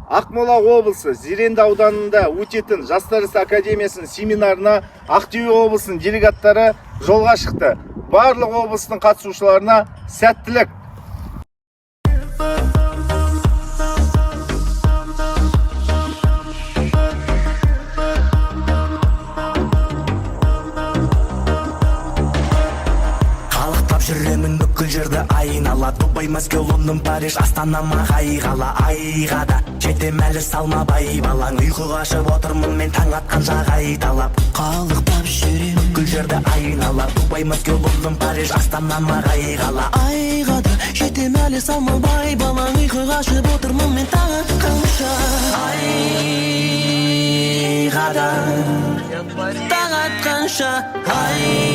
Ақмола облысы Зеренді ауданында өтетін Жастар ісі академиясының семинарына Ақтөбе облысының делегаттары жолға шықты. Барлық облыстың қатысушыларына сәттілік. Жүремін бүкіл жерді айнала, Дубай, Мәскеу, Лондон, Париж, Астанама қайғала. Айғада жетем әлі салмабай балаң, ұйқы қашып отырмын мен таң атқанша қайталап. Қалықтап жүремін бүкіл жерді айнала, Дубай, Мәскеу, Лондон, Париж, Астанама қайғала. Айғада жетем әлі салмабай балаң, ұйқы қашып отырмын мен таң атқанша. Айғада таң атқанша. Айғада